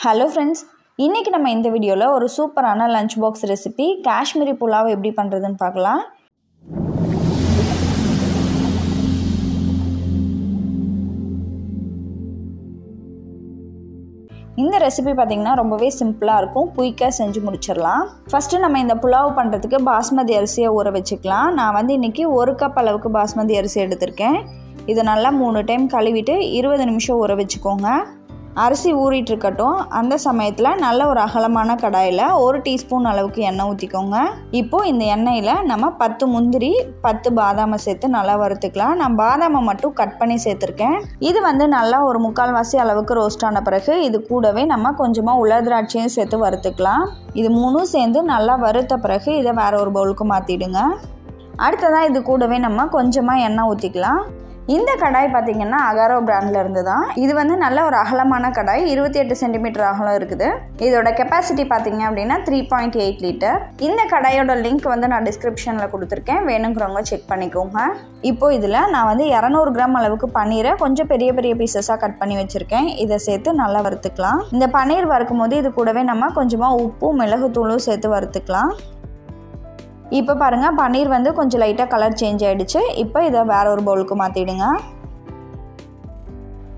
Hello friends, இன்னைக்கு நம்ம இந்த வீடியோல ஒரு சூப்பரான lunch box recipe Kashmiri pulao எப்படி பண்றதுன்னு பார்க்கலாம். இந்த ரெசிபி பாத்தீங்கன்னா ரொம்பவே சிம்பிளா இருக்கும், குயிக்கா செஞ்சு முடிச்சிரலாம். ஃபர்ஸ்ட் நம்ம இந்த புலாவ் பண்றதுக்கு பாஸ்மதி அரிசியை ஊற வெச்சுக்கலாம். நான் வந்து இன்னைக்கு 1 கப் அளவுக்கு பாஸ்மதி அரிசி எடுத்துர்க்கேன். இத நல்லா 3 டைம் கழுவிட்டு 20 நிமிஷம் ஊற வெச்சுக்கோங்க. அரிசி ஊறிட்டு இருக்கட்டும். அந்த சமயத்துல நல்ல ஒரு அகலமான கடாயில 1 டீஸ்பூன் அளவுக்கு எண்ணெய் ஊத்திக்கோங்க. இப்போ இந்த எண்ணெயில நம்ம 10 முந்திரி 10 பாதாம் சேர்த்து நல்லா வறுத்துக்கலாம். நான் பாதாமை மட்டும் கட் பண்ணி சேர்த்திருக்கேன். இது வந்து நல்லா ஒரு 1/4 அளவுக்கு ரோஸ்ட் ஆன பிறகு இது கூடவே நம்ம கொஞ்சமா உலர் திராட்சையும் சேர்த்து வறுத்துக்கலாம். இது மூணும் சேர்ந்து நல்லா வறுத்த பிறகு இதை வேற ஒரு பவுலுக்கு மாத்திடுங்க. அடுத்ததா இது கூடவே நம்ம கொஞ்சமா எண்ணெய் ஊத்திக்கலாம். இந்த கடாய் பார்த்தீங்கன்னா அகாரோ பிராண்ட்ல இருந்து தான். இது வந்து நல்ல ஒரு அகலமான கடாய், 28 சென்டிமீட்டர் அகலம் இருக்குது. இதோட கெப்பாசிட்டி பார்த்தீங்க அப்படின்னா 3.8 லிட்டர். இந்த கடாயோட லிங்க் வந்து நான் டிஸ்கிரிப்ஷனில் கொடுத்துருக்கேன், வேணுங்கிறவங்க செக் பண்ணிக்கோங்க. இப்போ இதில் நான் வந்து 200 கிராம் அளவுக்கு பன்னீரை கொஞ்சம் பெரிய பெரிய பீசஸாக கட் பண்ணி வச்சுருக்கேன். இதை சேர்த்து நல்லா வறுத்துக்கலாம். இந்த பன்னீர் வறுக்கும் போது இது கூடவே நம்ம கொஞ்சமாக உப்பும் மிளகுத்தூளும் சேர்த்து வறுத்துக்கலாம். இப்போ பாருங்க, பன்னீர் வந்து கொஞ்சம் லைட்டாக கலர் சேஞ்ச் ஆகிடுச்சு. இப்போ இதை வேற ஒரு பவுலுக்கு மாற்றிடுங்க.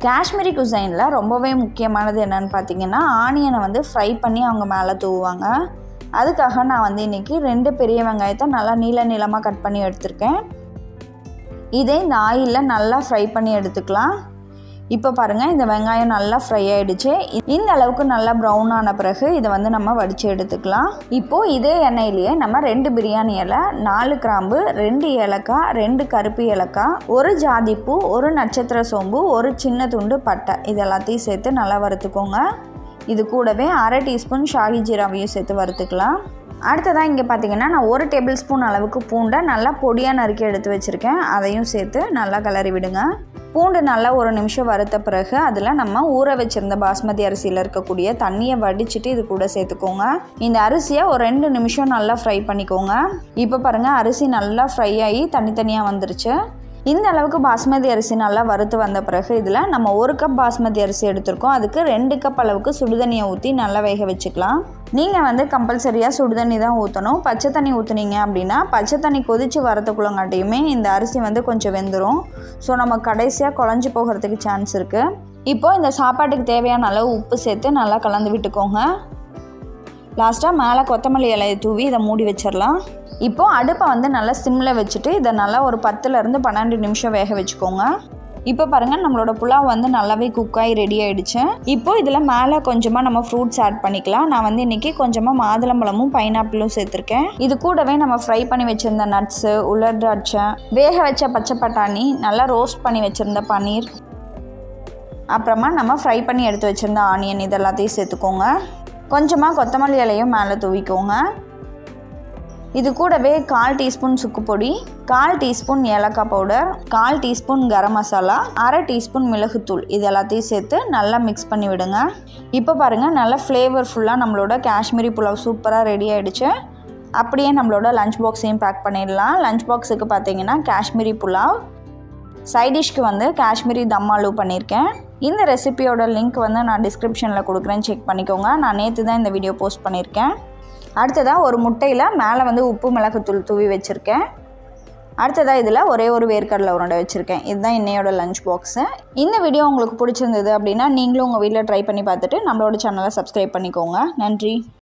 காஷ்மீரி குசைனில் ரொம்பவே முக்கியமானது என்னன்னு பார்த்தீங்கன்னா, ஆனியனை வந்து ஃப்ரை பண்ணி அவங்க மேலே தூவுவாங்க. அதுக்காக நான் வந்து இன்றைக்கி 2 பெரிய வெங்காயத்தை நல்லா நீளமாக கட் பண்ணி எடுத்திருக்கேன். இதே இந்த ஆயிலில் நல்லா ஃப்ரை பண்ணி எடுத்துக்கலாம். இப்போ பாருங்கள், இந்த வெங்காயம் நல்லா ஃப்ரை ஆகிடுச்சு. இந்த அளவுக்கு நல்லா ப்ரௌன் ஆன பிறகு இதை வந்து நம்ம வடித்து எடுத்துக்கலாம். இப்போது இதே எண்ணெயிலேயே நம்ம 2 பிரியாணி இலை, 4 கிராம்பு, 2 ஏலக்காய், 2 கருப்பு ஏலக்காய், 1 ஜாதிப்பூ, 1 நட்சத்திர சோம்பு, 1 சின்ன துண்டு பட்டை இது எல்லாத்தையும் சேர்த்து நல்லா வறுத்துக்கோங்க. இது கூடவே 1/2 டீஸ்பூன் ஷாஹி ஜீராவையும் சேர்த்து வறுத்துக்கலாம். அடுத்ததாக இங்கே பார்த்தீங்கன்னா நான் 1 டேபிள் ஸ்பூன் அளவுக்கு பூண்டை நல்லா பொடியாக நறுக்கி எடுத்து வச்சுருக்கேன். அதையும் சேர்த்து நல்லா கிளறி விடுங்க. பூண்டு நல்லா 1 நிமிஷம் வறுத்த பிறகு அதில் நம்ம ஊற வச்சுருந்த பாஸ்மதி அரிசியில் இருக்கக்கூடிய தண்ணியை வடிச்சிட்டு இது கூட சேர்த்துக்கோங்க. இந்த அரிசியை ஒரு 2 நிமிஷம் நல்லா ஃப்ரை பண்ணிக்கோங்க. இப்போ பாருங்கள், அரிசி நல்லா ஃப்ரை ஆகி தனித்தனியாக வந்துருச்சு. இந்த அளவுக்கு பாஸ்மதி அரிசி நல்லா வறுத்து வந்த பிறகு இதில் நம்ம 1 கப் பாஸ்மதி அரிசி எடுத்திருக்கோம். அதுக்கு 2 கப் அளவுக்கு சுடுதண்ணியை ஊற்றி நல்லா வேக வச்சுக்கலாம். நீங்கள் வந்து கம்பல்சரியாக சுடுதண்ணி தான் ஊற்றணும். பச்சை தண்ணி ஊற்றுனீங்க அப்படின்னா பச்சை தண்ணி கொதித்து வரத்துக்குள்ளங்காட்டியுமே இந்த அரிசி வந்து கொஞ்சம் வெந்துடும். ஸோ நம்ம கடைசியாக குழஞ்சி போகிறதுக்கு சான்ஸ் இருக்குது. இப்போது இந்த சாப்பாட்டுக்கு தேவையான அளவு உப்பு சேர்த்து நல்லா கலந்து விட்டுக்கோங்க. லாஸ்ட்டாக மேலே கொத்தமல்லி இலையை தூவி இதை மூடி வச்சிடலாம். இப்போது அடுப்பை வந்து நல்லா சிம்மில் வச்சுட்டு இதை நல்லா ஒரு 10லேருந்து 12 நிமிஷம் வேக வச்சுக்கோங்க. இப்போ பாருங்கள், நம்மளோட புலாவ் வந்து நல்லாவே குக்காகி ரெடி ஆகிடுச்சு. இப்போது இதில் மேலே கொஞ்சமாக நம்ம ஃப்ரூட்ஸ் ஆட் பண்ணிக்கலாம். நான் வந்து இன்றைக்கி கொஞ்சமாக மாதுளம்பழமும் பைனாப்பிளும் சேர்த்துருக்கேன். இது கூடவே நம்ம ஃப்ரை பண்ணி வச்சுருந்த நட்ஸு, உலர் திராட்சை, வேக வச்ச பச்சை பட்டாணி, நல்லா ரோஸ்ட் பண்ணி வச்சுருந்த பன்னீர், அப்புறமா நம்ம ஃப்ரை பண்ணி எடுத்து வச்சுருந்த ஆனியன் இது எல்லாத்தையும் சேர்த்துக்கோங்க. கொஞ்சமாக கொத்தமல்லி இலையும் மேலே தூவிக்கோங்க. இது கூடவே 1/4 டீஸ்பூன் சுக்கு பொடி, 1/4 டீஸ்பூன் ஏலக்காய் powder, 1/4 teaspoon garam masala, 1/2 teaspoon மிளகுத்தூள் இது எல்லாத்தையும் சேர்த்து நல்லா மிக்ஸ் பண்ணி விடுங்க. இப்போ பாருங்கள், நல்லா ஃப்ளேவர்ஃபுல்லாக நம்மளோட காஷ்மீரி புலாவ் சூப்பராக ரெடி ஆகிடுச்சு. அப்படியே நம்மளோட லஞ்ச் பாக்ஸையும் பேக் பண்ணிடலாம். லஞ்ச் பாக்ஸுக்கு பார்த்தீங்கன்னா காஷ்மீரி புலாவ், சைடிஷ்க்கு வந்து காஷ்மீரி தம் ஆலு பண்ணியிருக்கேன். இந்த ரெசிபியோட லிங்க் வந்து நான் டிஸ்கிரிப்ஷனில் கொடுக்குறேன், செக் பண்ணிக்கோங்க. நான் நேற்று தான் இந்த வீடியோ போஸ்ட் பண்ணியிருக்கேன். அடுத்ததாக ஒரு முட்டையில் மேலே வந்து உப்பு மிளகுத்தூள் தூவி வச்சுருக்கேன். அடுத்ததாக இதில் ஒரே ஒரு வேர்க்கடலை உருண்டை வச்சுருக்கேன். இதுதான் இன்னையோட லஞ்ச் பாக்ஸு. இந்த வீடியோ உங்களுக்கு பிடிச்சிருந்தது அப்படின்னா நீங்களும் உங்கள் வீட்டில் ட்ரை பண்ணி பார்த்துட்டு நம்மளோட சேனலை சப்ஸ்கிரைப் பண்ணிக்கோங்க. நன்றி.